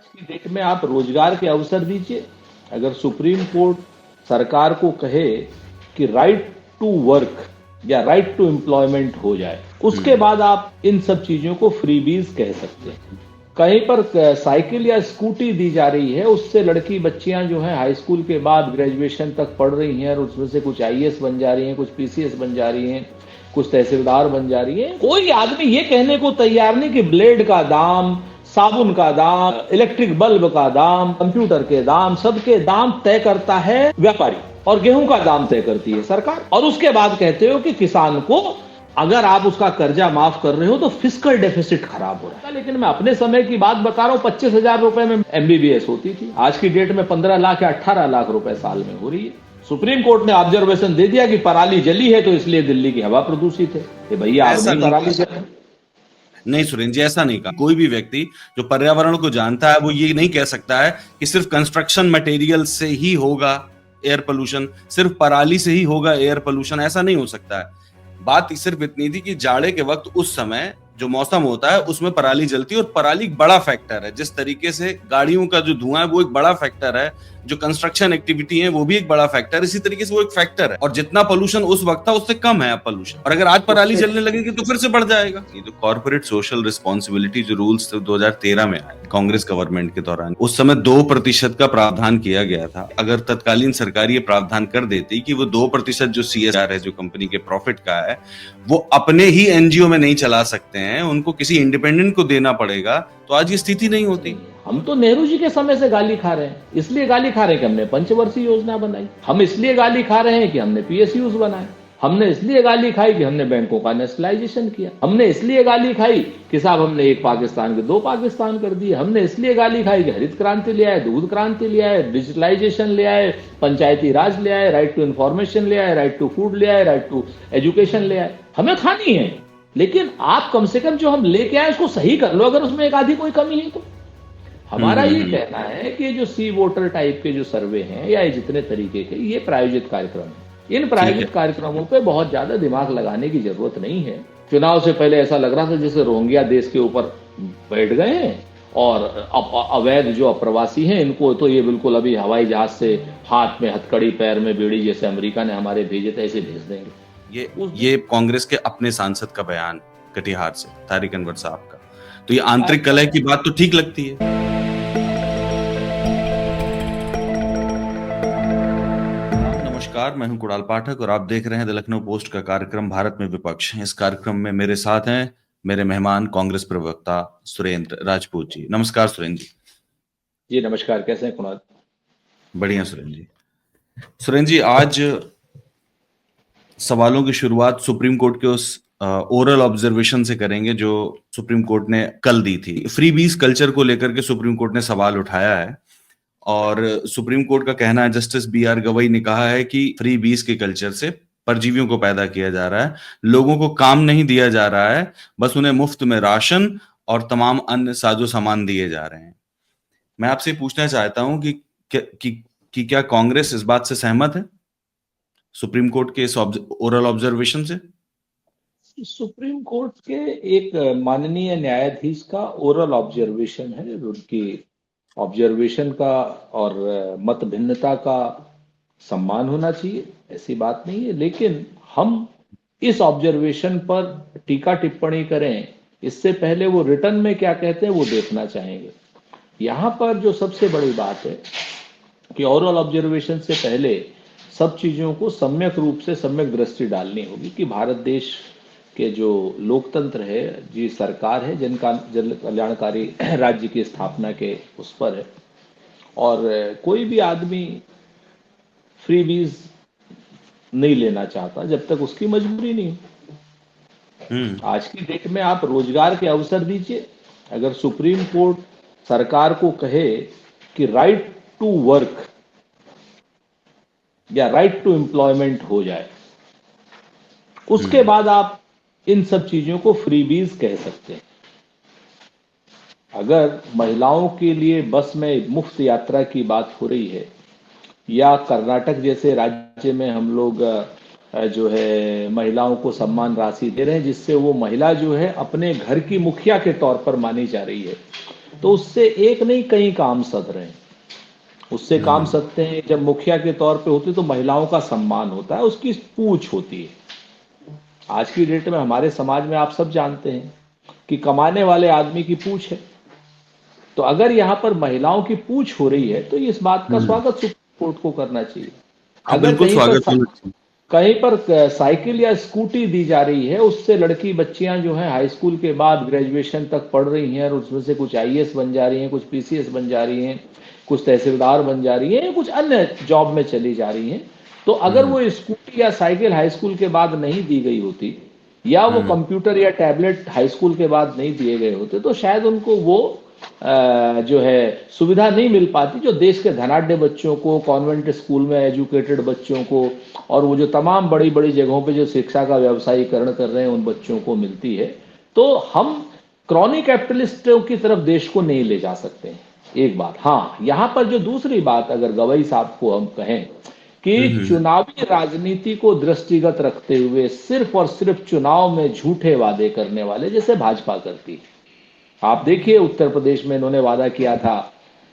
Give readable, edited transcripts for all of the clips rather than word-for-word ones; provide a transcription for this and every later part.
आज की डेट में आप रोजगार के अवसर दीजिए। अगर सुप्रीम कोर्ट सरकार को कहे कि राइट टू वर्क या राइट टू एम्प्लॉयमेंट हो जाए, उसके बाद आप इन सब चीजों को फ्रीबीज कह सकते हैं। कहीं पर साइकिल या स्कूटी दी जा रही है, उससे लड़की बच्चियां जो हैं हाई स्कूल के बाद ग्रेजुएशन तक पढ़ रही हैं और उसमें से कुछ आईएएस बन जा रही हैं, कुछ पीसीएस बन जा रही हैं, कुछ तहसीलदार बन जा रही है। कोई आदमी ये कहने को तैयार नहीं कि ब्लेड का दाम, साबुन का दाम, इलेक्ट्रिक बल्ब का दाम, कंप्यूटर के दाम, सबके दाम तय करता है व्यापारी, और गेहूं का दाम तय करती है सरकार। और उसके बाद कहते हो कि किसान को अगर आप उसका कर्जा माफ कर रहे हो तो फिस्कल डेफिसिट खराब हो रहा है। लेकिन मैं अपने समय की बात बता रहा हूं, 25,000 रुपए में एमबीबीएस होती थी। आज की डेट में 15 लाख या 18 लाख रुपए साल में हो रही है। सुप्रीम कोर्ट ने ऑब्जर्वेशन दे दिया कि पराली जली है तो इसलिए दिल्ली की हवा प्रदूषित है। कि भैया आप नहीं पराली जली। नहीं सुरेंद्र जी, ऐसा नहीं कहा। कोई भी व्यक्ति जो पर्यावरण को जानता है वो ये नहीं कह सकता है कि सिर्फ कंस्ट्रक्शन मटेरियल से ही होगा एयर पोल्यूशन, सिर्फ पराली से ही होगा एयर पोल्यूशन। ऐसा नहीं हो सकता है। बात सिर्फ इतनी थी कि जाड़े के वक्त उस समय जो मौसम होता है उसमें पराली जलती है, और पराली एक बड़ा फैक्टर है। जिस तरीके से गाड़ियों का जो धुआं है वो एक बड़ा फैक्टर है, जो कंस्ट्रक्शन एक्टिविटी है वो भी एक बड़ा फैक्टर है, इसी तरीके से वो एक फैक्टर है। और जितना पोल्यूशन उस वक्त था उससे कम है अब पोल्यूशन, और अगर आज पराली जलने लगेगी तो फिर से बढ़ जाएगा। ये तो कॉर्पोरेट सोशल रिस्पॉन्सिबिलिटी जो रूल्स 2013 में आए कांग्रेस गवर्नमेंट के दौरान, उस समय 2% का प्रावधान किया गया था। अगर तत्कालीन सरकार ये प्रावधान कर देती कि वो 2% जो सीएसआर है, जो कंपनी के प्रॉफिट का है, वो अपने ही एनजीओ में नहीं चला सकते हैं, उनको किसी इंडिपेंडेंट को देना पड़ेगा, तो आज ये स्थिति नहीं होती। हम तो नेहरू जी के समय से गाली खा रहे हैं। इसलिए गाली खा रहे हैं कि हमने पंचवर्षीय योजना बनाई। हम इसलिए गाली खा रहे हैं कि हमने पीएसयूज बनाए। हमने इसलिए गाली खाई कि हमने बैंकों का नेशनलाइजेशन किया। हमने इसलिए गाली खाई कि साहब हमने एक पाकिस्तान के 2 पाकिस्तान कर दिए। हमने इसलिए गाली खाई कि हरित क्रांति ले आए, दूध क्रांति ले आए, डिजिटलाइजेशन ले आए, पंचायती राज ले आए, राइट टू इन्फॉर्मेशन ले आए, राइट टू फूड ले आए, राइट टू एजुकेशन ले आए। हमें खानी है, लेकिन आप कम से कम जो हम लेके आए उसको सही कर लो। अगर उसमें एक आधी कोई कमी है तो हमारा ये कहना है कि जो सी वोटर टाइप के जो सर्वे हैं या जितने तरीके के, ये प्रायोजित कार्यक्रम है। इन प्रायोजित कार्यक्रमों पे बहुत ज्यादा दिमाग लगाने की जरूरत नहीं है। चुनाव से पहले ऐसा लग रहा था जैसे रोहिंग्या देश के ऊपर बैठ गए हैं, और अवैध जो अप्रवासी हैं इनको तो ये बिल्कुल अभी हवाई जहाज से हाथ में हथकड़ी पैर में बीड़ी जैसे अमेरिका ने हमारे भेजे थे ऐसे भेज देंगे। ये कांग्रेस के अपने सांसद का बयान कटिहार से, तारिक अनवर साहब का। तो ये आंतरिक कलह की बात तो ठीक लगती है। नमस्कार, मैं हूं कुणाल पाठक और आप देख रहे हैं द लखनऊ पोस्ट का कार्यक्रम भारत में विपक्ष। इस कार्यक्रम में मेरे साथ हैं मेरे मेहमान कांग्रेस प्रवक्ता सुरेंद्र राजपूत जी। नमस्कार सुरेंद्र जी। जी नमस्कार, कैसे हैं कुणाल? बढ़िया सुरेंद्र जी। सुरेंद्र जी, आज सवालों की शुरुआत सुप्रीम कोर्ट के उस ओरल ऑब्जर्वेशन से करेंगे जो सुप्रीम कोर्ट ने कल दी थी। फ्रीबीज कल्चर को लेकर के सुप्रीम कोर्ट ने सवाल उठाया है, और सुप्रीम कोर्ट का कहना है, जस्टिस बीआर गवई ने कहा है कि फ्री बीज के कल्चर से परजीवियों को पैदा किया जा रहा है, लोगों को काम नहीं दिया जा रहा है, बस उन्हें मुफ्त में राशन और तमाम अन्य साजो सामान दिए जा रहे हैं। मैं आपसे पूछना चाहता हूं कि क्या कांग्रेस इस बात से सहमत है, सुप्रीम कोर्ट के इस ओरल ऑब्जर्वेशन से? सुप्रीम कोर्ट के एक माननीय न्यायाधीश का ओरल ऑब्जर्वेशन है, उनकी ऑब्जर्वेशन का और मत भिन्नता का सम्मान होना चाहिए, ऐसी बात नहीं है। लेकिन हम इस ऑब्जर्वेशन पर टीका टिप्पणी करें इससे पहले वो रिटर्न में क्या कहते हैं वो देखना चाहेंगे। यहां पर जो सबसे बड़ी बात है कि ओरल ऑब्जर्वेशन से पहले सब चीजों को सम्यक रूप से सम्यक दृष्टि डालनी होगी कि भारत देश के जो लोकतंत्र है, जी सरकार है, जन कल्याणकारी राज्य की स्थापना के उस पर है, और कोई भी आदमी फ्रीबीज नहीं लेना चाहता जब तक उसकी मजबूरी नहीं हो। आज की डेट में आप रोजगार के अवसर दीजिए। अगर सुप्रीम कोर्ट सरकार को कहे कि राइट टू वर्क या राइट टू एम्प्लॉयमेंट हो जाए, उसके बाद आप इन सब चीजों को फ्रीबीज कह सकते हैं। अगर महिलाओं के लिए बस में मुफ्त यात्रा की बात हो रही है, या कर्नाटक जैसे राज्य में हम लोग जो है महिलाओं को सम्मान राशि दे रहे हैं जिससे वो महिला जो है अपने घर की मुखिया के तौर पर मानी जा रही है, तो उससे एक नहीं कई काम सध रहे हैं। उससे काम सधते हैं, जब मुखिया के तौर पे होते तो महिलाओं का सम्मान होता है, उसकी पूछ होती है। आज की डेट में हमारे समाज में आप सब जानते हैं कि कमाने वाले आदमी की पूछ है। तो अगर यहाँ पर महिलाओं की पूछ हो रही है तो इस बात का स्वागत सुप्रीम कोर्ट को करना चाहिए। हाँ, अगर बिल्कुल स्वागत होना चाहिए। कहीं पर साइकिल या स्कूटी दी जा रही है, उससे लड़की बच्चियां जो हैं हाई स्कूल के बाद ग्रेजुएशन तक पढ़ रही हैं और उसमें से कुछ आईएएस बन जा रही हैं, कुछ पीसीएस बन जा रही हैं, कुछ तहसीलदार बन जा रही हैं, कुछ अन्य जॉब में चली जा रही हैं, तो अगर वो स्कूटी या साइकिल हाई स्कूल के बाद नहीं दी गई होती, या वो कंप्यूटर या टैबलेट हाई स्कूल के बाद नहीं दिए गए होते, तो शायद उनको वो जो है सुविधा नहीं मिल पाती जो देश के धनाढ्य बच्चों को, कॉन्वेंट स्कूल में एजुकेटेड बच्चों को, और वो जो तमाम बड़ी बड़ी जगहों पे जो शिक्षा का व्यवसायीकरण कर रहे हैं उन बच्चों को मिलती है। तो हम क्रॉनिक कैपिटलिस्टों की तरफ देश को नहीं ले जा सकते हैं, एक बात। हाँ, यहाँ पर जो दूसरी बात अगर गवई साहब को हम कहें कि चुनावी राजनीति को दृष्टिगत रखते हुए सिर्फ और सिर्फ चुनाव में झूठे वादे करने वाले, जैसे भाजपा करती है। आप देखिए उत्तर प्रदेश में इन्होंने वादा किया था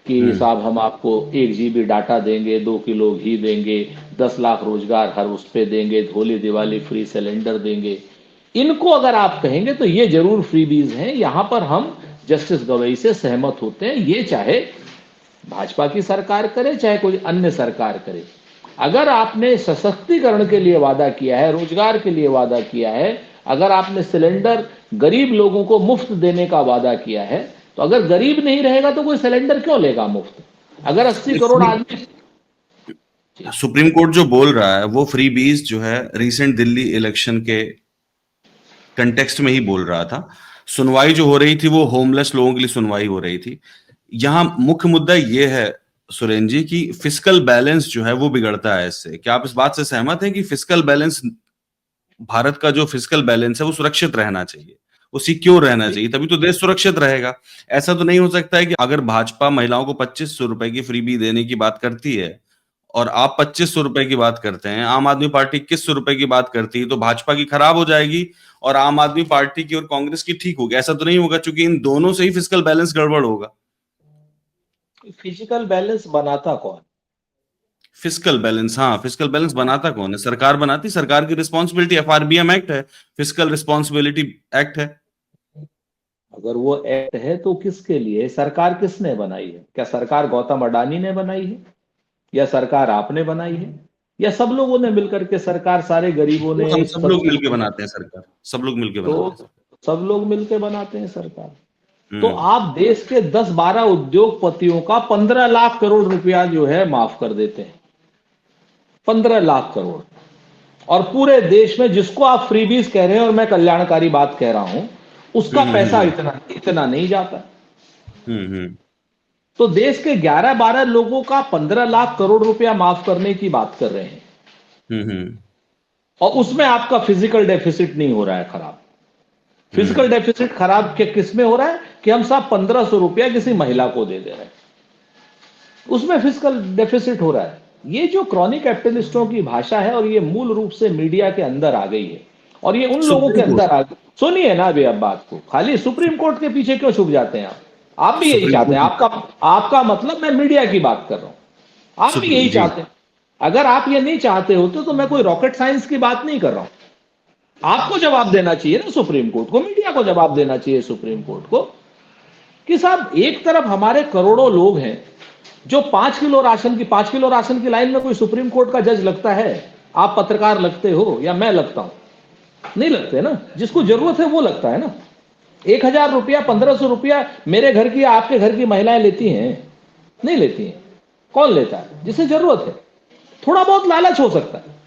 कि साहब हम आपको 1 GB डाटा देंगे, 2 किलो घी देंगे, 10 लाख रोजगार हर उस पे देंगे, होली दिवाली फ्री सिलेंडर देंगे। इनको अगर आप कहेंगे तो ये जरूर फ्रीबीज हैं। यहां पर हम जस्टिस गवई से सहमत होते हैं, ये चाहे भाजपा की सरकार करे चाहे कोई अन्य सरकार करे। अगर आपने सशक्तिकरण के लिए वादा किया है, रोजगार के लिए वादा किया है, अगर आपने सिलेंडर गरीब लोगों को मुफ्त देने का वादा किया है, तो अगर गरीब नहीं रहेगा तो कोई सिलेंडर क्यों लेगा मुफ्त? अगर 80 करोड़ आदमी, सुप्रीम कोर्ट जो बोल रहा है वो फ्री बीज जो है रिसेंट दिल्ली इलेक्शन के कंटेक्स्ट में ही बोल रहा था। सुनवाई जो हो रही थी वो होमलेस लोगों के लिए सुनवाई हो रही थी। यहाँ मुख्य मुद्दा ये है सुरेन जी की फिस्कल बैलेंस जो है वो बिगड़ता है इससे। क्या आप इस बात से सहमत हैं कि फिस्कल बैलेंस, भारत का जो फिस्कल बैलेंस है वो सुरक्षित रहना चाहिए, वो सिक्योर रहना चाहिए, तभी तो देश सुरक्षित रहेगा। ऐसा तो नहीं हो सकता है कि अगर भाजपा महिलाओं को 2500 रुपए की फ्रीबी देने की बात करती है और आप 2500 रुपए की बात करते हैं, आम आदमी पार्टी 2100 रुपए की बात करती है, तो भाजपा की खराब हो जाएगी और आम आदमी पार्टी की और कांग्रेस की ठीक होगी। ऐसा तो नहीं होगा, क्योंकि इन दोनों से ही फिस्कल बैलेंस गड़बड़ होगा। फिजिकल बैलेंस बनाता कौन? फिस्कल बैलेंस, हाँ, फिस्कल बैलेंस बनाता कौन है? सरकार बनाती, सरकार की रिस्पॉन्सिबिलिटी, एफआरबीएम एक्ट है, फिस्कल रिस्पॉन्सिबिलिटी एक्ट है। अगर वो एक्ट है तो किसके लिए? सरकार किसने बनाई है? क्या सरकार गौतम अडानी ने बनाई है, या सरकार आपने बनाई है, या सब लोगों ने मिलकर के सरकार, सारे गरीबों तो ने हम एक सब पद लोग के मिलके ऊपर? बनाते हैं सरकार, सब लोग मिलके तो बनाते हैं। सब लोग मिलकर बनाते हैं सरकार। तो हम्म आप देश के 10-12 उद्योगपतियों का 15 लाख करोड़ रुपया जो है माफ कर देते हैं, 15 लाख करोड़। और पूरे देश में जिसको आप फ्रीबीज कह रहे हैं और मैं कल्याणकारी बात कह रहा हूं, उसका पैसा इतना इतना नहीं जाता। हम्म तो देश के 11-12 लोगों का 15 लाख करोड़ रुपया माफ करने की बात कर रहे हैं, हम्म और उसमें आपका फिजिकल डेफिसिट नहीं हो रहा है खराब। फिजिकल डेफिसिट खराब के किस में हो रहा है कि हम साहब 1500 रुपया किसी महिला को दे रहे हैं, उसमें फिजिकल डेफिसिट हो रहा है। ये जो क्रॉनिक कैपिटलिस्टों की भाषा है, और ये मूल रूप से मीडिया के अंदर आ गई है, और ये उन लोगों के सुप्रीम कोर्ट, अंदर आ गई। सुनिए ना अभी, अब बात को खाली सुप्रीम कोर्ट के पीछे क्यों छुप जाते हैं आप भी यही सुप्रीम चाहते हैं। कोर्ट, आपका मतलब, मैं मीडिया की बात कर रहा हूं, आप भी यही जी, चाहते हैं। अगर आप ये नहीं चाहते होते तो मैं कोई रॉकेट साइंस की बात नहीं कर रहा हूं। आपको जवाब देना चाहिए ना सुप्रीम कोर्ट को, मीडिया को जवाब देना चाहिए सुप्रीम कोर्ट को, कि साहब एक तरफ हमारे करोड़ों लोग हैं जो 5 किलो राशन की लाइन में कोई सुप्रीम कोर्ट का जज लगता है? आप पत्रकार लगते हो या मैं लगता हूं? नहीं लगते ना। जिसको जरूरत है वो लगता है ना। 1000 रुपया, 1500 रुपया मेरे घर की, आपके घर की महिलाएं लेती हैं? नहीं लेती हैं। कौन लेता है? जिसे जरूरत है। थोड़ा बहुत लालच हो सकता है,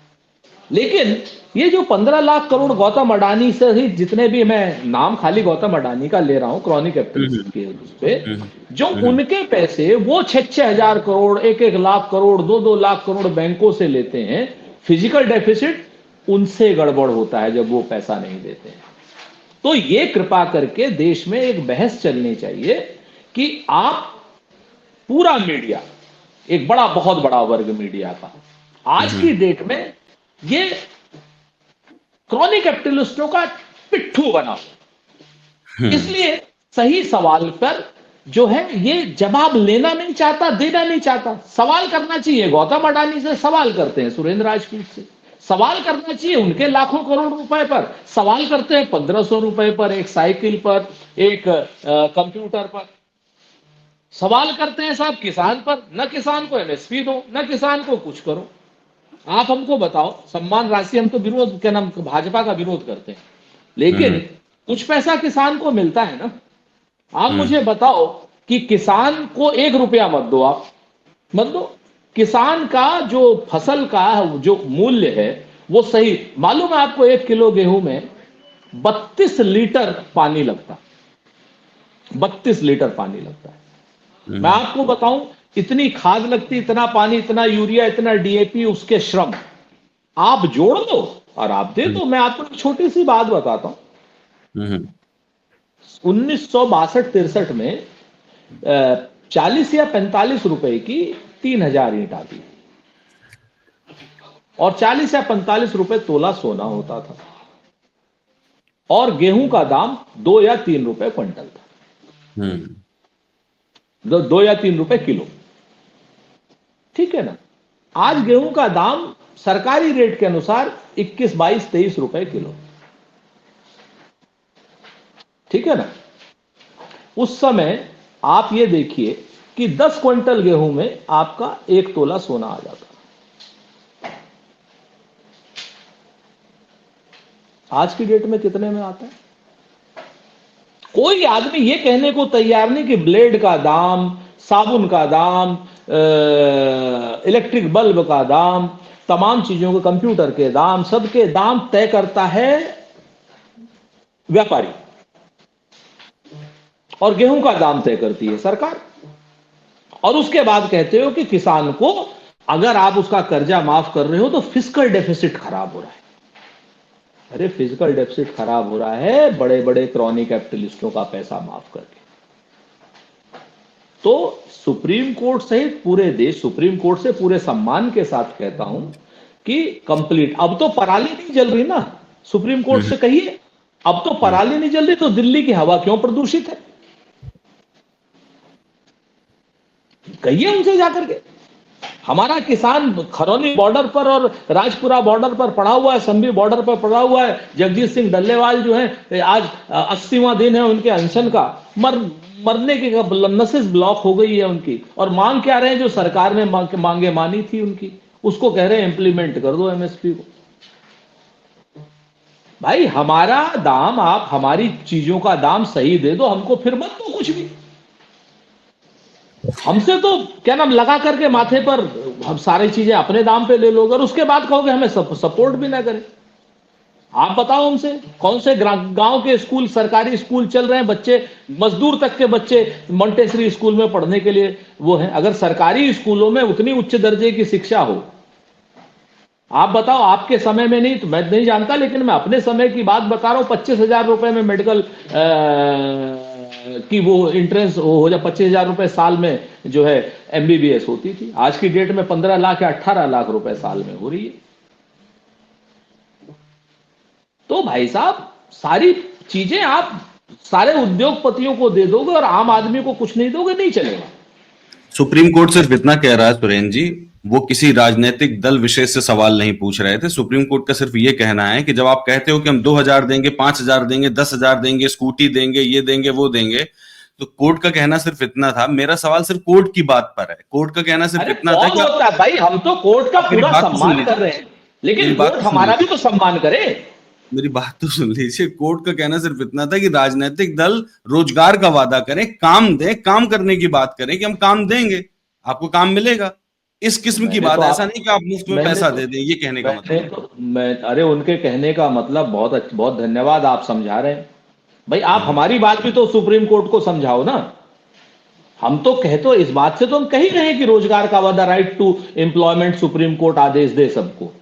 लेकिन ये जो 15 लाख करोड़ गौतम अडानी से ही, जितने भी, मैं नाम खाली गौतम अडानी का ले रहा हूं क्रॉनिक कैपिटलिस्ट के उस पे, जो उनके पैसे वो 6-6 हजार करोड़, 1-1 लाख करोड़, 2-2 लाख करोड़ बैंकों से लेते हैं, फिजिकल डेफिसिट उनसे गड़बड़ होता है जब वो पैसा नहीं देते हैं। तो ये कृपा करके देश में एक बहस चलनी चाहिए कि आप पूरा मीडिया, एक बड़ा, बहुत बड़ा वर्ग मीडिया का आज की डेट में ये क्रॉनिक कैपिटलिस्टों का पिट्ठू बना। इसलिए सही सवाल पर जो है ये जवाब लेना नहीं चाहता, देना नहीं चाहता। सवाल करना चाहिए, गौतम अडानी से सवाल करते हैं, सुरेंद्र राजपूत से सवाल करना चाहिए, उनके लाखों करोड़ रुपए पर सवाल करते हैं, 1500 रुपए पर, एक साइकिल पर, एक कंप्यूटर पर सवाल करते हैं साहब। किसान पर न किसान को एमएसपी दो, न किसान को कुछ करो। आप हमको बताओ, सम्मान राशि, हम तो विरोध, क्या नाम, भाजपा का विरोध करते हैं, लेकिन कुछ पैसा किसान को मिलता है ना। आप मुझे बताओ कि किसान को 1 रुपया मत दो, आप मत दो, किसान का जो फसल का जो मूल्य है वो सही। मालूम है आपको, 1 किलो गेहूं में 32 लीटर पानी लगता, 32 लीटर पानी लगता है। मैं आपको बताऊं, इतनी खाद लगती, इतना पानी, इतना यूरिया, इतना डीएपी, उसके श्रम आप जोड़ दो और आप दे दो। मैं आपको एक छोटी सी बात बताता हूं, 1962-63 में 40 या 45 रुपए की 3000 ईंट आती और 40 या 45 रुपए तोला सोना होता था और गेहूं का दाम 2 या 3 रुपए क्विंटल था, 2 या 3 रुपए किलो, ठीक है ना। आज गेहूं का दाम सरकारी रेट के अनुसार 21, 22, 23 रुपए किलो, ठीक है ना। उस समय आप ये देखिए कि 10 क्विंटल गेहूं में आपका 1 तोला सोना आ जाता। आज की डेट में कितने में आता है? कोई आदमी ये कहने को तैयार नहीं कि ब्लेड का दाम, साबुन का दाम, इलेक्ट्रिक बल्ब का दाम, तमाम चीजों के, कंप्यूटर के दाम, सबके दाम तय करता है व्यापारी और गेहूं का दाम तय करती है सरकार। और उसके बाद कहते हो कि किसान को अगर आप उसका कर्जा माफ कर रहे हो तो फिस्कल डेफिसिट खराब हो रहा है। अरे फिजिकल डेफिसिट खराब हो रहा है बड़े बड़े क्रॉनिक कैपिटलिस्टों का पैसा माफ करके। तो सुप्रीम कोर्ट सहित पूरे देश, सुप्रीम कोर्ट से पूरे सम्मान के साथ कहता हूं कि कंप्लीट, अब तो पराली नहीं जल रही ना, सुप्रीम कोर्ट से कहिए, अब तो पराली नहीं जल रही तो दिल्ली की हवा क्यों प्रदूषित है, कहिए उनसे जाकर के। हमारा किसान खरौनी बॉर्डर पर और राजपुरा बॉर्डर पर पड़ा हुआ है, संभी बॉर्डर पर पड़ा हुआ है। जगजीत सिंह डल्लेवाल जो है, आज 80वां दिन है उनके अनशन का, मरने की नसें ब्लॉक हो गई है उनकी, और मांग क्या रहे हैं, जो सरकार ने मांगे मानी थी उनकी, उसको कह रहे हैं इंप्लीमेंट कर दो एमएसपी को। भाई हमारा दाम, आप हमारी चीजों का दाम सही दे दो, हमको फिर मत दो कुछ भी। हमसे तो क्या नाम लगा करके माथे पर हम सारी चीजें अपने दाम पे ले लोगे और उसके बाद कहोगे हमें सपोर्ट भी ना करें। आप बताओ हमसे कौन से गांव के स्कूल, सरकारी स्कूल चल रहे हैं, बच्चे, मजदूर तक के बच्चे मॉन्टेसरी स्कूल में पढ़ने के लिए वो है। अगर सरकारी स्कूलों में उतनी उच्च दर्जे की शिक्षा हो, आप बताओ, आपके समय में नहीं तो मैं नहीं जानता, लेकिन मैं अपने समय की बात बता रहा हूं, 25,000 रुपए में मेडिकल कि वो इंट्रेंस हो जाए, 25,000 रुपए साल में जो है एमबीबीएस होती थी। आज की डेट में 15 लाख या 18 लाख रुपए साल में हो रही है। तो भाई साहब सारी चीजें आप सारे उद्योगपतियों को दे दोगे और आम आदमी को कुछ नहीं दोगे, नहीं चलेगा। सुप्रीम कोर्ट सिर्फ इतना कह रहा है सुरेंद्र जी, वो किसी राजनीतिक दल विशेष से सवाल नहीं पूछ रहे थे। सुप्रीम कोर्ट का सिर्फ ये कहना है कि जब आप कहते हो कि हम 2,000 देंगे, 5,000 देंगे, 10,000 देंगे, स्कूटी देंगे, ये देंगे, वो देंगे, तो कोर्ट का कहना सिर्फ इतना था। मेरा सवाल सिर्फ कोर्ट की बात पर है। कोर्ट का कहना सिर्फ इतना था कि भाई हम तो कोर्ट का पूरा सम्मान कर रहे हैं, लेकिन कोर्ट हमारा भी तो सम्मान करे। मेरी बात तो सुन लीजिए। कोर्ट का कहना सिर्फ इतना था कि राजनीतिक दल रोजगार का वादा करें, काम दें, काम करने की बात करें कि हम काम देंगे, आपको काम मिलेगा। इस किस्म की बात, ऐसा नहीं कि आप मुफ्त में पैसा दे दें, ये कहने का मतलब। अरे उनके कहने का मतलब बहुत धन्यवाद, आप समझा रहे हैं। भाई आप हमारी बात भी तो सुप्रीम कोर्ट को समझाओ ना। हम तो कहते, इस बात से तो हम कह रहे हैं कि रोजगार का वादा, right to employment, Supreme Court आदेश दे सबको,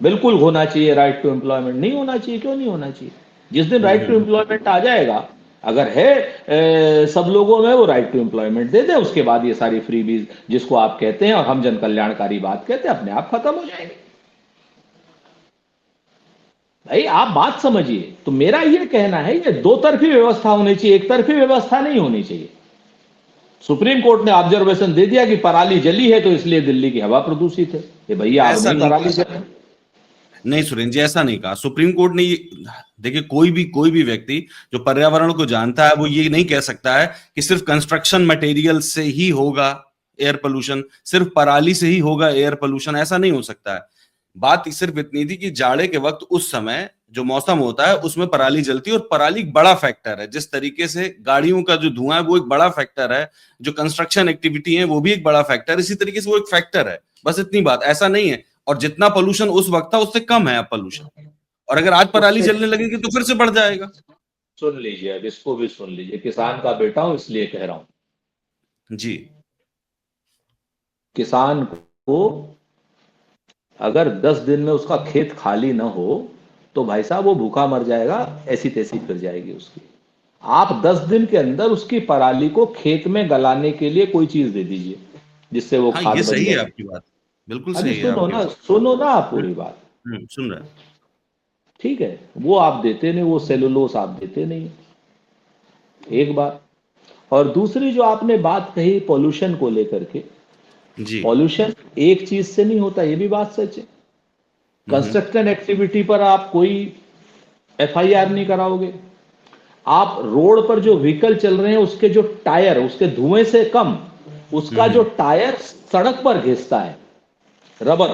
बिल्कुल होना चाहिए राइट टू एम्प्लॉयमेंट। नहीं होना चाहिए, क्यों नहीं होना चाहिए? जिस दिन राइट टू एम्प्लॉयमेंट आ जाएगा, अगर है सब लोगों में, वो राइट टू एम्प्लॉयमेंट दे दे, उसके बाद ये सारी फ्रीबीज जिसको आप कहते हैं और हम जन कल्याणकारी बात कहते हैं, अपने आप खत्म हो जाएंगे। भाई आप बात समझिए। तो मेरा ये कहना है, ये दो तरफी व्यवस्था होनी चाहिए, एक तरफी व्यवस्था नहीं होनी चाहिए। सुप्रीम कोर्ट ने ऑब्जर्वेशन दे दिया कि पराली जली है तो इसलिए दिल्ली की हवा प्रदूषित है। ये भैया आप ऐसा नहीं नहीं पराली जली। नहीं सुरेंद्र जी, ऐसा नहीं कहा सुप्रीम कोर्ट ने। देखिए, कोई भी व्यक्ति जो पर्यावरण को जानता है वो ये नहीं कह सकता है कि सिर्फ कंस्ट्रक्शन मटेरियल से ही होगा एयर पोल्यूशन, सिर्फ पराली से ही होगा एयर पोल्यूशन। ऐसा नहीं हो सकता है। बात सिर्फ इतनी थी कि जाड़े के वक्त उस समय जो मौसम होता है उसमें पराली जलती है, और पराली एक बड़ा फैक्टर है। जिस तरीके से गाड़ियों का जो धुआं है वो एक बड़ा फैक्टर है, जो कंस्ट्रक्शन एक्टिविटी है वो भी एक बड़ा फैक्टर है, इसी तरीके से वो एक फैक्टर है। बस इतनी बात, ऐसा नहीं है। और जितना पोल्यूशन उस वक्त था उससे कम है अब पोल्यूशन, और अगर आज पराली उससे जलने लगेगी तो फिर से बढ़ जाएगा। सुन लीजिए, अब इसको भी सुन लीजिए, किसान का बेटा हूं इसलिए कह रहा हूं। जी। किसान को अगर 10 दिन में उसका खेत खाली ना हो तो भाई साहब वो भूखा मर जाएगा, ऐसी तैसी फिर जाएगी उसकी। आप 10 दिन के अंदर उसकी पराली को खेत में गलाने के लिए कोई चीज दे दीजिए जिससे वो हाँ, खाद ये बन सही है जाए। आपकी बात, बिल्कुल अरे सही है आपकी बात। सुनो ना आप हम्म, पूरी बात। सुन रहे हैं। ठीक है, वो आप देते नहीं, वो सेलुलोस आप देते नहीं, एक बात। और दूसरी जो आपने बात कही पॉल्यूशन को लेकर के, जी। पॉल्यूशन एक चीज से नहीं होता, ये भी बात सच है। हम्म। कंस्ट्रक्शन एक्टिविटी पर आप कोई एफआईआर नहीं कराओगे। आप रोड पर जो व्हीकल चल रहे हैं उसके जो टायर, उसके धुएं से कम उसका जो हम्म। टायर सड़क पर घिसता है, रबर,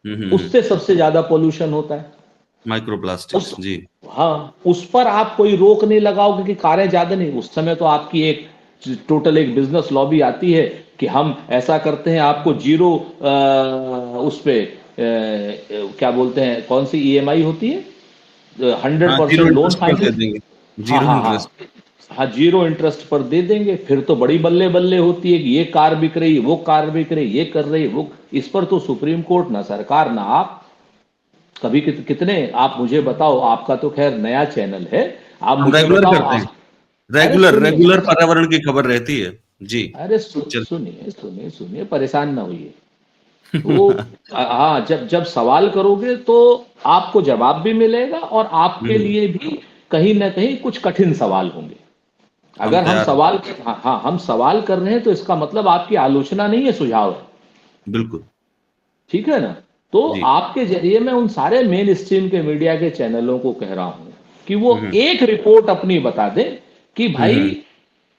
हम्म। उससे सबसे ज्यादा पोल्यूशन होता है। माइक्रोप्लास्टिक्स। उस जी। हाँ, उस पर आप कोई रोक नहीं लगाओगे कि कारें ज्यादा नहीं। उस समय तो आपकी एक टोटल एक बिजनेस लॉबी आती है कि हम ऐसा करते हैं, आपको जीरो उस पे क्या बोलते हैं, कौन सी ईएमआई होती है, हाँ, जीरो 100% लोन इंटरेस्ट पर दे फाइनेंस। देंगे। हाँ जीरो हाँ इंटरेस्ट। हाँ हाँ, जीरो इंटरेस्ट पर दे देंगे। फिर तो बड़ी बल्ले बल्ले होती है कि ये कार बिक रही, वो कार बिक रही, ये कर रही, वो। इस पर तो सुप्रीम कोर्ट ना सरकार ना आप कभी कितने, आप मुझे बताओ, आपका तो खैर नया चैनल है, आप हम मुझे रेगुलर बताओ करते हैं। अरे रेगुलर सुनिए, रेगुलर पर्यावरण की खबर रहती है। जी। अरे चल। सुनिए सुनिए सुनिए, परेशान ना होइए। वो हाँ, जब जब सवाल करोगे तो आपको जवाब भी मिलेगा, और आपके हम्म। लिए भी कहीं ना कहीं कुछ कठिन सवाल होंगे। हम अगर हम तैयार हैं। सवाल, हाँ हाँ, हम सवाल कर रहे हैं तो इसका मतलब आपकी आलोचना नहीं है, सुझाव है। बिल्कुल। ठीक है ना? तो जी। आपके जरिए मैं उन सारे मेन स्ट्रीम के मीडिया के चैनलों को कह रहा हूं कि वो हम्म। एक रिपोर्ट अपनी बता दें कि भाई हम्म।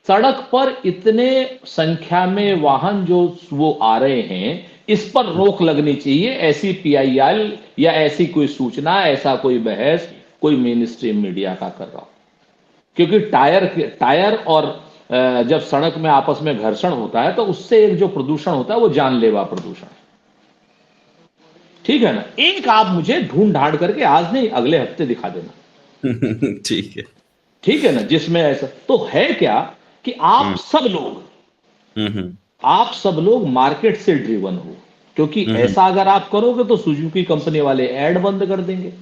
सड़क पर इतने संख्या में वाहन जो वो आ रहे हैं, इस पर रोक लगनी चाहिए। ऐसी पीआईएल या ऐसी कोई सूचना, ऐसा कोई बहस कोई मेन स्ट्रीम मीडिया का कर रहा हो। क्योंकि टायर और जब सड़क में आपस में घर्षण होता है तो उससे एक जो प्रदूषण होता है वो जानलेवा प्रदूषण है। ठीक है ना? एक आप मुझे ढूंढ ढांड करके आज नहीं अगले हफ्ते दिखा देना। ठीक है। ठीक है ना? जिसमें ऐसा तो है क्या कि हम्म। हम्म। आप सब लोग मार्केट से ड्रिवन हो। क्योंकि हम्म। ऐसा अगर आप करोगे तो सुजुकी कंपनी वाले ऐड बंद कर देंगे,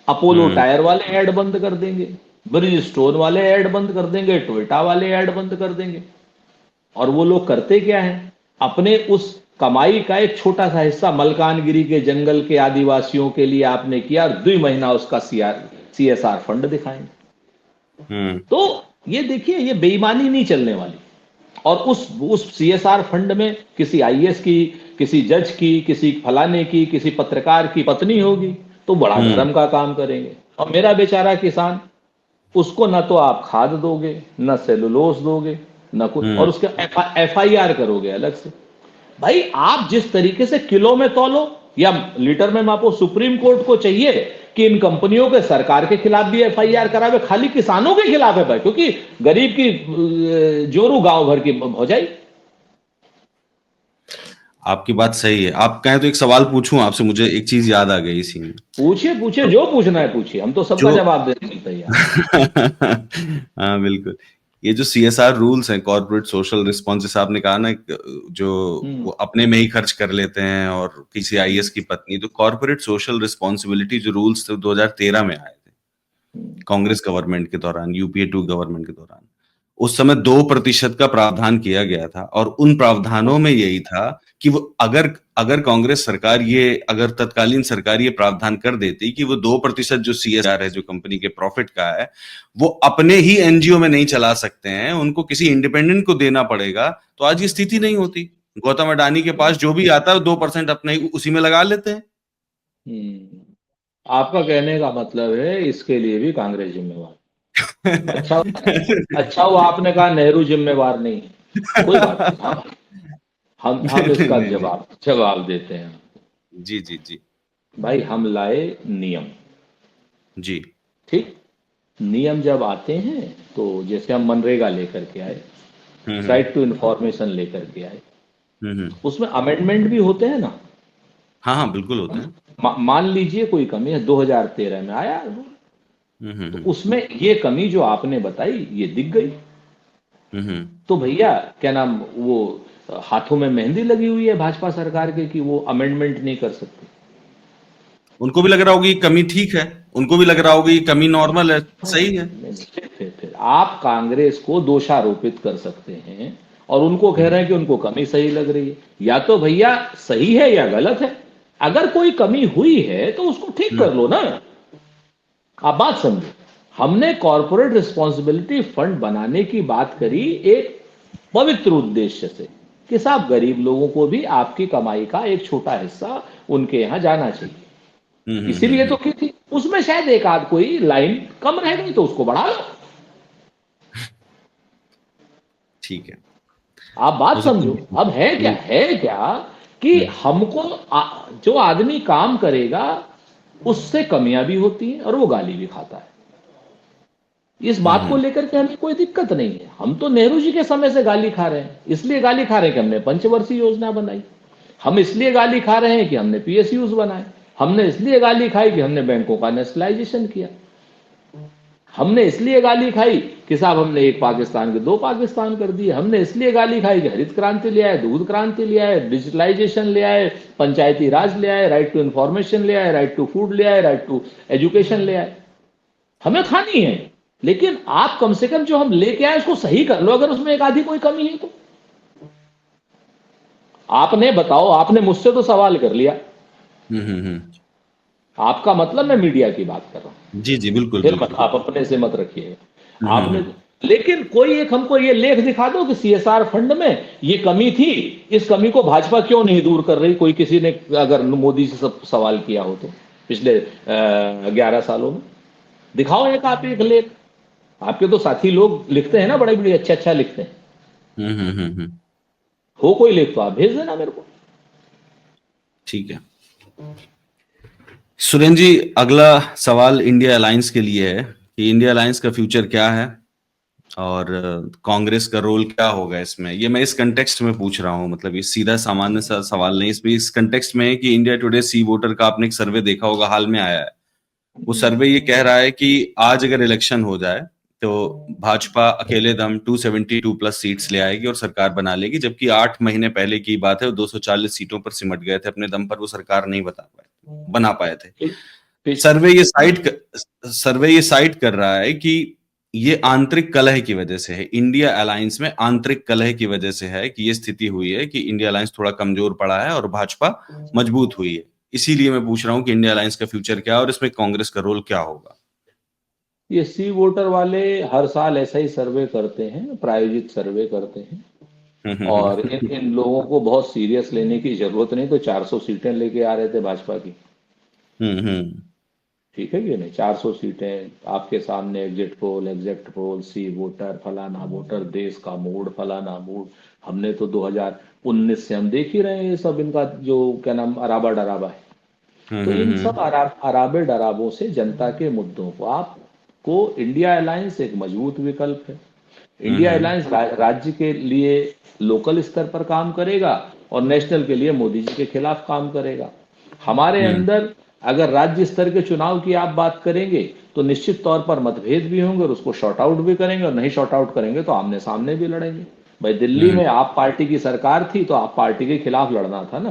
अपोलो हम्म। टायर वाले ऐड बंद कर देंगे, ब्रिज स्टोन वाले ऐड बंद कर देंगे, टोयोटा वाले ऐड बंद कर देंगे। और वो लोग करते क्या है, अपने उस कमाई का एक छोटा सा हिस्सा मलकानगिरी के जंगल के आदिवासियों के लिए आपने किया और 2 महीना उसका सीएसआर फंड दिखाएंगे। हम्म। तो ये देखिए, ये बेईमानी नहीं चलने वाली। और उस सीएसआर फंड में किसी आईएएस की, किसी जज की, किसी फलाने की, किसी पत्रकार की पत्नी होगी, तो बड़ा हम्म। धर्म का काम करेंगे। और मेरा बेचारा किसान, उसको ना तो आप खाद दोगे, ना सेलुलोस दोगे, ना कुछ, हम्म। और उसके एफआईआर करोगे अलग से। भाई आप जिस तरीके से किलो में तौलो या लीटर में मापो, सुप्रीम कोर्ट को चाहिए कि इन कंपनियों के सरकार के खिलाफ भी एफआईआर करावे, खाली किसानों के खिलाफ है भाई, क्योंकि गरीब की जोरू गांव भर की भौजाई। आपकी बात सही है। आप कहें तो एक सवाल पूछूं आपसे, मुझे एक चीज याद आ गई इसी में। पूछिए पूछिए, तो जो पूछना है पूछिए, हम तो सबका जो जवाब देने के लिए तैयार। हाँ, बिल्कुल। ये जो सीएसआर रूल्स हैं, कॉर्पोरेट सोशल रिस्पॉन्स, जैसे आपने कहा ना, जो हम्म वो अपने में ही खर्च कर लेते हैं, और किसी आईएएस की पत्नी, तो कॉर्पोरेट सोशल रिस्पॉन्सिबिलिटी जो रूल्स थे 2013 में आए थे, हम्म कांग्रेस गवर्नमेंट के दौरान, यूपीए 2 गवर्नमेंट के दौरान। उस समय 2% का प्रावधान किया गया था, और उन प्रावधानों में यही था कि वो अगर कांग्रेस सरकार अगर तत्कालीन सरकार ये प्रावधान कर देती कि वो 2% जो CSR है, जो कंपनी के प्रॉफिट का है, वो अपने ही एनजीओ में नहीं चला सकते हैं, उनको किसी इंडिपेंडेंट को देना पड़ेगा, तो आज ये स्थिति नहीं होती। गौतम अडानी के पास जो भी आता है 2% अपने उसी में लगा लेते हैं। आपका कहने का मतलब है इसके लिए भी कांग्रेस जिम्मेवार। अच्छा, अच्छा हुआ आपने कहा नेहरू जिम्मेवार नहीं है। कोई बात नहीं, हम नहीं, इसका नहीं, नहीं। जवाब देते हैं। जी, जी, जी। भाई हम लाए नियम, जी। ठीक। नियम जब आते हैं तो जैसे हम मनरेगा लेकर के आए, हम्म, राइट टू इंफॉर्मेशन लेकर के आए, हम्म। उसमें अमेंडमेंट भी होते हैं ना। हाँ, हाँ, बिल्कुल होते हैं। मान लीजिए कोई कमी है 2013 में आया, हम्म, तो उसमें ये कमी जो आपने बताई ये दिख गई, हम्म। तो भैया क्या नाम वो हाथों में मेहंदी लगी हुई है भाजपा सरकार के कि वो अमेंडमेंट नहीं कर सकती। उनको भी लग रहा होगी कमी ठीक है, उनको भी लग रहा होगी कमी नॉर्मल है, सही है। फिर आप कांग्रेस को दोषारोपित कर सकते हैं और उनको कह रहे हैं कि उनको कमी सही लग रही है। या तो भैया सही है या गलत है। अगर कोई कमी हुई है तो उसको ठीक हम्म, कर लो ना। आप बात समझो, हमने कॉर्पोरेट रिस्पॉन्सिबिलिटी फंड बनाने की बात करी एक पवित्र उद्देश्य से कि साहब गरीब लोगों को भी आपकी कमाई का एक छोटा हिस्सा उनके यहां जाना चाहिए, इसीलिए तो की थी। उसमें शायद एक आध कोई लाइन कम रह गई तो उसको बढ़ा लो। ठीक है। आप हो बात सकता समझो, अब है क्या, है। है क्या कि हमको जो आदमी काम करेगा उससे कमियां भी होती हैं और वो गाली भी खाता है। इस बात को हम्म, लेकर के हमें कोई दिक्कत नहीं है। हम तो नेहरू जी के समय से गाली खा रहे हैं, इसलिए गाली खा रहे हैं कि हमने पंचवर्षीय योजना बनाई। हम इसलिए गाली खा रहे हैं कि हमने PSUs बनाए। हमने इसलिए गाली खाई कि हमने बैंकों का नेशनलाइजेशन किया। हमने इसलिए गाली खाई कि साहब हमने एक पाकिस्तान के दो पाकिस्तान कर दिए। हमने इसलिए गाली खाई कि हरित क्रांति ले आए, दूध क्रांति ले आए, डिजिटलाइजेशन ले आए, पंचायती राज ले आए, राइट टू इंफॉर्मेशन ले आए, राइट टू फूड ले आए, राइट टू एजुकेशन ले आए। हमें खानी है, लेकिन आप कम से कम जो हम लेके आए उसको सही कर लो। अगर उसमें एक आधी कोई कमी है तो आपने बताओ, आपने मुझसे तो सवाल कर लिया। हम्म। आपका मतलब मैं मीडिया की बात कर रहा हूं, जी, जी, बिल्कुल, फिर मत बिल्कुल। आप अपने से मत रखिएगा हम्म, आपने। लेकिन कोई एक हमको ये लेख दिखा दो कि CSR फंड में ये कमी थी, इस कमी को भाजपा क्यों नहीं दूर कर रही। कोई किसी ने अगर मोदी से सब सवाल किया हो तो पिछले 11 सालों में दिखाओ एक, आप एक लेख। आपके तो साथी लोग लिखते हैं ना, बड़े बड़े अच्छा अच्छा लिखते हैं। हम्म। हो कोई लेख तो आप भेज देना मेरे को। ठीक है। सुरेंद्र जी, अगला सवाल इंडिया अलायंस के लिए है कि इंडिया अलायंस का फ्यूचर क्या है और कांग्रेस का रोल क्या होगा इसमें। ये मैं इस कंटेक्स्ट में पूछ रहा हूँ, मतलब ये सीधा सामान्य सा सवाल नहीं, इसमें इस कंटेक्स्ट में है कि इंडिया टुडे सी वोटर का आपने एक सर्वे देखा होगा, हाल में आया है। वो सर्वे ये कह रहा है कि आज अगर इलेक्शन हो जाए तो भाजपा अकेले दम 272 प्लस सीट्स ले आएगी और सरकार बना लेगी, जबकि 8 महीने पहले की बात है वो 240 सीटों पर सिमट गए थे, अपने दम पर वो सरकार नहीं बना पाए थे। सर्वे ये साइट सर्वे ये साइट कर रहा है कि ये आंतरिक कलह की वजह से है, इंडिया अलायंस में आंतरिक कलह की वजह से है कि ये स्थिति हुई है कि इंडिया अलायंस थोड़ा कमजोर पड़ा है और भाजपा मजबूत हुई है। इसीलिए मैं पूछ रहा हूँ कि इंडिया अलायंस का फ्यूचर क्या है और इसमें कांग्रेस का रोल क्या होगा। ये सी वोटर वाले हर साल ऐसा ही सर्वे करते हैं, प्रायोजित सर्वे करते हैं। और इन लोगों को बहुत सीरियस लेने की जरूरत नहीं। तो 400 सीटें लेके आ रहे थे भाजपा की, हम्म। ठीक है कि नहीं। 400 सीटें आपके सामने, एग्जिट पोल, सी वोटर, फलाना वोटर, देश का मूड, फलाना मूड। हमने तो 2019 से हम देख ही रहे हैं ये सब, इनका जो क्या नाम अराबा डराबा है। तो इन सब अराबे डराबों से जनता के मुद्दों को आपको इंडिया अलायंस एक मजबूत विकल्प है। इंडिया अलायंस राज्य के लिए लोकल स्तर पर काम करेगा और नेशनल के लिए मोदी जी के खिलाफ काम करेगा। हमारे अंदर अगर राज्य स्तर के चुनाव की आप बात करेंगे तो निश्चित तौर पर मतभेद भी होंगे और उसको शॉर्ट आउट भी करेंगे, और नहीं शॉर्ट आउट करेंगे तो आमने सामने भी लड़ेंगे। भाई दिल्ली में आप पार्टी की सरकार थी तो आप पार्टी के खिलाफ लड़ना था ना।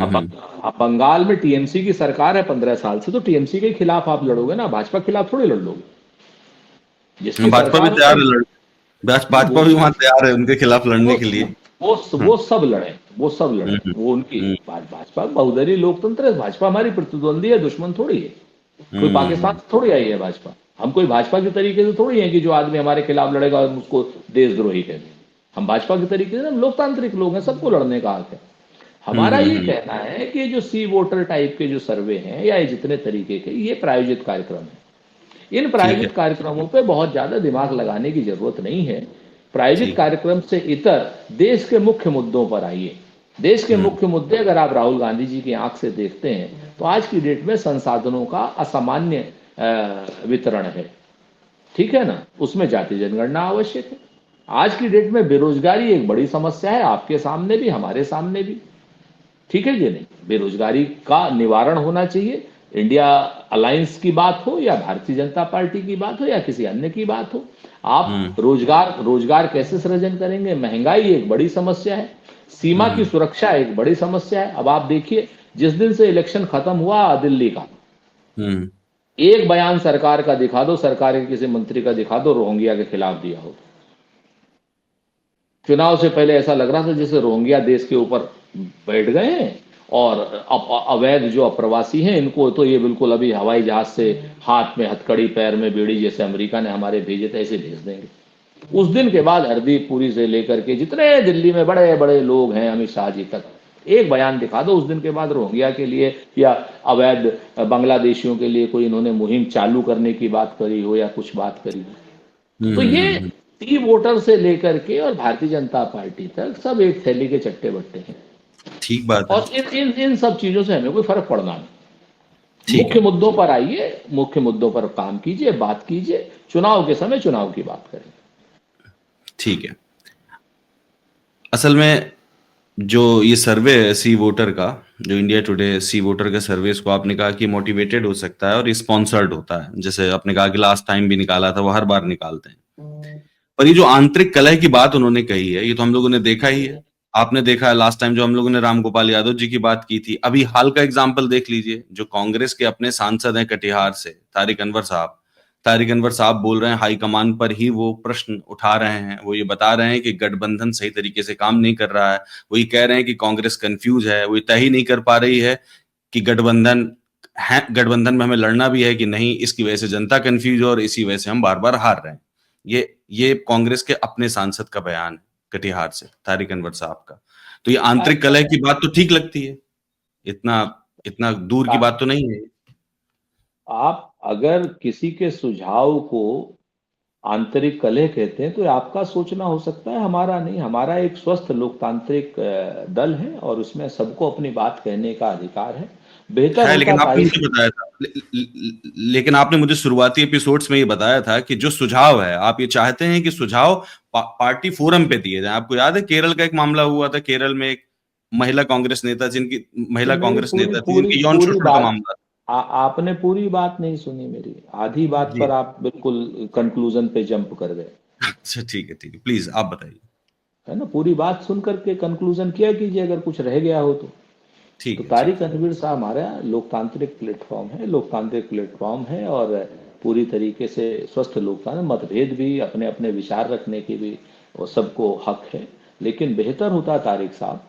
अब अब बंगाल में TMC की सरकार है 15 साल से, तो TMC के खिलाफ आप लड़ोगे ना, भाजपा के खिलाफ थोड़ी लड़ लोगे। जिसकी भाजपा भी सरकार तैयार है लड़ने। भाजपा भी वहां तैयार है उनके खिलाफ लड़ने के लिए। वो सब लड़े, वो सब लड़े, हम्म वो उनकी हम्म भाजपा बहुदलीय लोकतंत्र है, भाजपा हमारी प्रतिद्वंदी है, दुश्मन थोड़ी है। कोई पाकिस्तान हम्म से थोड़ी आई है भाजपा। हम कोई भाजपा के तरीके से थोड़ी है कि जो आदमी हमारे खिलाफ लड़ेगा और उसको देशद्रोही कह देंगे। हम भाजपा के तरीके से हम लोकतांत्रिक लोग हैं, सबको लड़ने का हक है। हमारा ये हम्म। कहना है कि जो सी वोटर टाइप के जो सर्वे हैं या ये जितने तरीके के, ये प्रायोजित कार्यक्रम है। इन ठीक है। प्रायोजित कार्यक्रमों पे बहुत ज्यादा दिमाग लगाने की जरूरत नहीं है। प्रायोजित ठीक है। कार्यक्रम से इतर देश के मुख्य मुद्दों पर आइए। देश के हम्म मुख्य मुद्दे अगर आप राहुल गांधी जी की आंख से देखते हैं तो आज की डेट में संसाधनों का असामान्य वितरण है, ठीक है ना, उसमें जाति जनगणना आवश्यक है। आज की डेट में बेरोजगारी एक बड़ी समस्या है, आपके सामने भी हमारे सामने भी, ठीक है कि नहीं। बेरोजगारी का निवारण होना चाहिए। इंडिया अलायंस की बात हो या भारतीय जनता पार्टी की बात हो या किसी अन्य की बात हो, आप हम्म रोजगार रोजगार कैसे सृजन करेंगे। महंगाई एक बड़ी समस्या है, सीमा की हम्म सुरक्षा एक बड़ी समस्या है। अब आप देखिए, जिस दिन से इलेक्शन खत्म हुआ दिल्ली का, हम्म। एक बयान सरकार का दिखा दो, सरकार के किसी मंत्री का दिखा दो रोहिंग्या के खिलाफ दिया हो। चुनाव से पहले ऐसा लग रहा था जैसे रोहिंग्या देश के ऊपर बैठ गए हैं और अवैध जो अप्रवासी हैं इनको तो ये बिल्कुल अभी हवाई जहाज से हाथ में हथकड़ी पैर में बेड़ी जैसे अमेरिका ने हमारे भेजे थे ऐसे भेज देंगे। उस दिन के बाद हरदीप पुरी से लेकर के जितने दिल्ली में बड़े बड़े लोग हैं, अमित शाह जी तक, एक बयान दिखा दो उस दिन के बाद रोहिंग्या के लिए या अवैध बांग्लादेशियों के लिए कोई इन्होंने मुहिम चालू करने की बात करी हो या कुछ बात करी हो। तो ये हम्म। टी वोटर से लेकर के और भारतीय जनता पार्टी तक सब एक थैली के चट्टे बट्टे हैं। ठीक बात है। और इन सब चीजों से हमें कोई फर्क पड़ना नहीं। ठीक मुख्य है। मुद्दों पर आइए, मुख्य मुद्दों पर काम कीजिए, बात कीजिए, चुनाव के समय चुनाव की बात करें। ठीक है। असल में जो ये सर्वे है सी वोटर का, जो इंडिया टुडे सी वोटर का सर्वे, इसको आपने कहा कि मोटिवेटेड हो सकता है और स्पॉन्सर्ड होता है, जैसे आपने कहा कि लास्ट टाइम भी निकाला था, वो हर बार निकालते हैं। पर ये जो आंतरिक कलह की बात उन्होंने कही है, ये तो हम लोगों ने देखा ही है। आपने देखा है लास्ट टाइम जो हम लोगों ने राम गोपाल यादव जी की बात की थी, अभी हाल का एग्जाम्पल देख लीजिए, जो कांग्रेस के अपने सांसद हैं कटिहार से, तारिक अनवर साहब। तारिक अनवर साहब बोल रहे हैं हाईकमान पर ही वो प्रश्न उठा रहे हैं, वो ये बता रहे हैं कि गठबंधन सही तरीके से काम नहीं कर रहा है। वो ये कह रहे हैं कि कांग्रेस कंफ्यूज है, वो तय ही नहीं कर पा रही है कि गठबंधन है, गठबंधन में हमें लड़ना भी है कि नहीं, इसकी वजह से जनता कंफ्यूज है और इसी वजह से हम बार बार हार रहे हैं। ये कांग्रेस के अपने सांसद का बयान है कटिहार से, तारिक अनवर साहब का। तो ये आंतरिक कलह की बात तो ठीक लगती है, इतना इतना दूर की बात तो नहीं है। आप अगर किसी के सुझाव को आंतरिक कलह कहते हैं तो आपका सोचना हो सकता है, हमारा नहीं। हमारा एक स्वस्थ लोकतांत्रिक दल है और उसमें सबको अपनी बात कहने का अधिकार है। बेहतर है, होता लेकिन आपने तारीख। मुझे बताया था लेकिन आपने मुझे शुरुआती एपिसोड्स में ये बताया था कि जो सुझाव है, आप ये चाहते हैं कि सुझाव पार्टी फोरम पे दिए जाए। आपको याद है केरल का एक मामला हुआ था, केरल में एक महिला कांग्रेस नेता जिनकी तो महिला मेरी कांग्रेस पूरी नेता थी पूरी जिनकी यौन पूरी शोषण का बात मामला था। आपने पूरी बात नहीं सुनी मेरी, आधी बात जी। पर आप बिल्कुल कंक्लूजन पे जंप कर गए। अच्छा ठीक है, प्लीज आप बताइए। है ना, पूरी बात सुन करके कंक्लूजन किया कीजिए अगर कुछ रह गया हो तो। तो ठीक है। ठीक तारिक अनवर साहब हमारा लोकतांत्रिक प्लेटफॉर्म है, लोकतांत्रिक प्लेटफॉर्म है और पूरी तरीके से स्वस्थ लोकतांत्रिक, मतभेद भी, अपने अपने विचार रखने की भी वो सबको हक है। लेकिन बेहतर होता तारिक साहब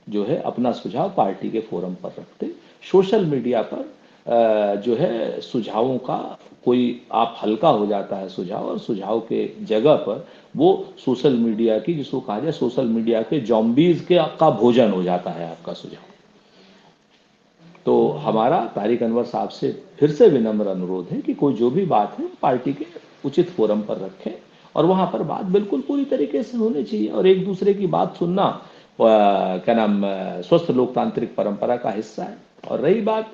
जो है अपना सुझाव पार्टी के फोरम पर रखते। सोशल मीडिया पर जो है सुझावों का कोई आप हल्का हो जाता है सुझाव, और सुझाव के जगह पर वो सोशल मीडिया की, जिसको कहा जाए सोशल मीडिया के जॉम्बीज के का भोजन हो जाता है आपका सुझाव। तो हमारा तारिक अनवर साहब से फिर से विनम्र अनुरोध है कि कोई जो भी बात है पार्टी के उचित फोरम पर रखें और वहां पर बात बिल्कुल पूरी तरीके से होनी चाहिए और एक दूसरे की बात सुनना क्या नाम स्वस्थ लोकतांत्रिक परंपरा का हिस्सा है। और रही बात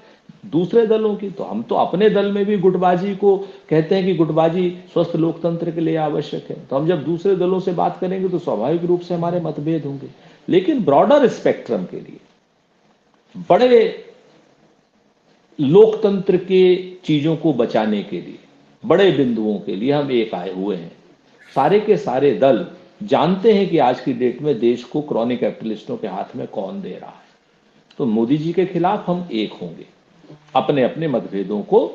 दूसरे दलों की, तो हम तो अपने दल में भी गुटबाजी को कहते हैं कि गुटबाजी स्वस्थ लोकतंत्र के लिए आवश्यक है। तो हम जब दूसरे दलों से बात करेंगे तो स्वाभाविक रूप से हमारे मतभेद होंगे। लेकिन ब्रॉडर स्पेक्ट्रम के लिए, बड़े लोकतंत्र के चीजों को बचाने के लिए, बड़े बिंदुओं के लिए हम एक आए हुए हैं। सारे के सारे दल जानते हैं कि आज की डेट में देश को क्रॉनिक कैपिटलिस्टों के हाथ में कौन दे रहा है। तो मोदी जी के खिलाफ हम एक होंगे, अपने अपने मतभेदों को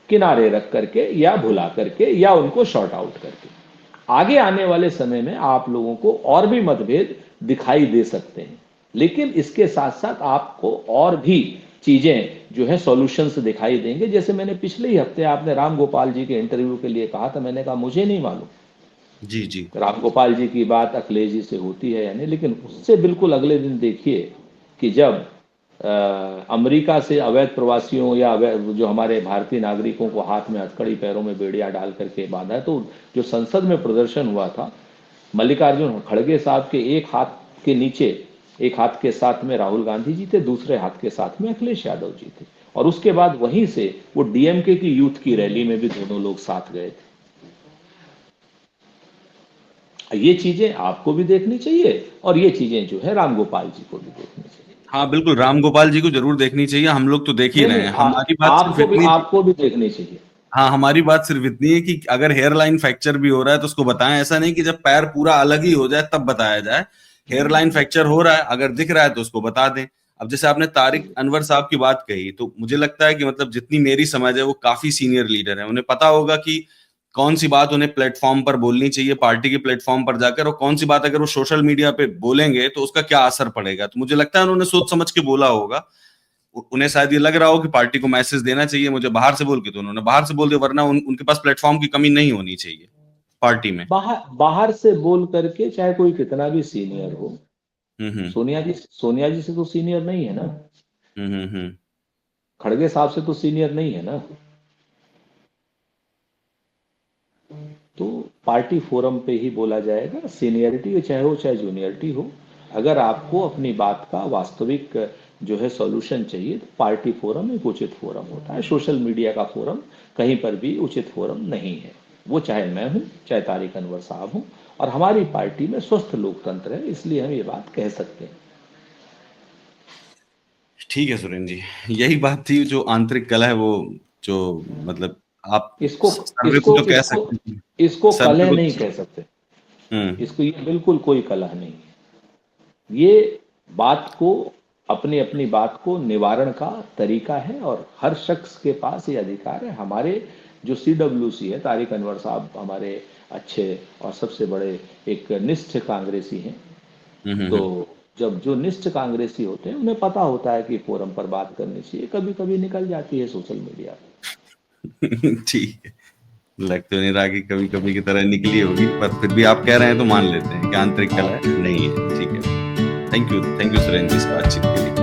किनारे रख करके या भुला करके या उनको शॉर्ट आउट करके। आगे आने वाले समय में आप लोगों को और भी मतभेद दिखाई दे सकते हैं, लेकिन इसके साथ साथ आपको और भी चीजें जो है सॉल्यूशंस दिखाई देंगे। जैसे मैंने पिछले ही हफ्ते, आपने राम गोपाल जी के इंटरव्यू के लिए कहा था, मैंने कहा मुझे नहीं मालूम जी जी राम गोपाल जी की बात अखिलेश जी से होती है या नहीं, लेकिन उससे बिल्कुल अगले दिन देखिए कि जब अमेरिका से अवैध प्रवासियों या जो हमारे भारतीय नागरिकों को हाथ में हथकड़ी पैरों में बेड़ियां डाल करके बांधा है, तो जो संसद में प्रदर्शन हुआ था, मल्लिकार्जुन खड़गे साहब के एक हाथ के नीचे, एक हाथ के साथ में राहुल गांधी जी थे, दूसरे हाथ के साथ में अखिलेश यादव जी थे, और उसके बाद वहीं से वो डीएमके की यूथ की रैली में भी दोनों लोग साथ गए थे। ये चीजें आपको भी देखनी चाहिए और ये चीजें जो है राम गोपाल जी को भी देखनी चाहिए। हाँ बिल्कुल, राम गोपाल जी को जरूर देखनी चाहिए, हम लोग तो देख ही नहीं रहे नहीं, हैं। हमारी बात सिर्फ इतनी, आपको भी देखनी चाहिए। हाँ हमारी बात सिर्फ इतनी है कि अगर हेयर लाइन फ्रैक्चर भी हो रहा है तो उसको बताएं, ऐसा नहीं कि जब पैर पूरा अलग ही हो जाए तब बताया जाए। हेयर लाइन फ्रैक्चर हो रहा है, अगर दिख रहा है तो उसको बता दें। अब जैसे आपने तारिक अनवर साहब की बात कही, तो मुझे लगता है कि मतलब जितनी मेरी समझ है वो काफी सीनियर लीडर है, उन्हें पता होगा कि कौन सी बात उन्हें प्लेटफॉर्म पर बोलनी चाहिए, पार्टी के प्लेटफॉर्म पर जाकर, और कौन सी बात अगर वो सोशल मीडिया पे बोलेंगे तो उसका क्या असर पड़ेगा। तो मुझे लगता है उन्होंने सोच समझ के बोला होगा। उन्हें शायद ये लग रहा हो कि पार्टी को मैसेज देना चाहिए मुझे बाहर से बोल के, तो उन्होंने बाहर से बोल दिया, वरना उनके पास प्लेटफॉर्म की कमी नहीं होनी चाहिए पार्टी में। बाहर से बोल करके चाहे कोई कितना भी सीनियर हो, हम्म सोनिया जी से तो सीनियर नहीं है ना, हम्म। खड़गे साहब से तो सीनियर नहीं है ना। तो पार्टी फोरम पे ही बोला जाएगा, सीनियरिटी चाहे हो चाहे जूनियरिटी हो। अगर आपको अपनी बात का वास्तविक जो है सॉल्यूशन चाहिए तो पार्टी फोरम एक उचित फोरम होता है। सोशल मीडिया का फोरम कहीं पर भी उचित फोरम नहीं है। वो चाहे मैं हूं, चाहे तारिक अनवर साहब हूं, और हमारी पार्टी में स्वस्थ लोकतंत्र है, इसलिए हम ये बात कह सकते हैं। ठीक है सुरेंद्र जी, यही बात थी जो आंतरिक कलह है, वो जो मतलब आप इसको सर्वे को इसको तो कह इसको सकते हैं, इसको सर्वे कलह को। नहीं कह सकते। हम्म इसको ये बिल्कुल कोई कलह नहीं है। ये बात को, अपनी अपनी बात को निवारण का तरीका है, और हर शख्स के पास ये अधिकार है। हमारे जो CWC है, तारिक अनवर साहब हमारे अच्छे और सबसे बड़े एक निष्ठ कांग्रेसी हैं। तो हम्म। जब जो निष्ठ कांग्रेसी होते हैं उन्हें पता होता है कि फोरम पर बात करनी चाहिए, कभी कभी निकल जाती है सोशल मीडिया पर। ठीक है, लग तो नहीं रहा कि कभी कभी की तरह निकली होगी, पर फिर भी आप कह रहे हैं तो मान लेते हैं कि आंतरिक कलह नहीं है। ठीक है, थैंक यू सुरेंद्र जी इस बातचीत के लिए।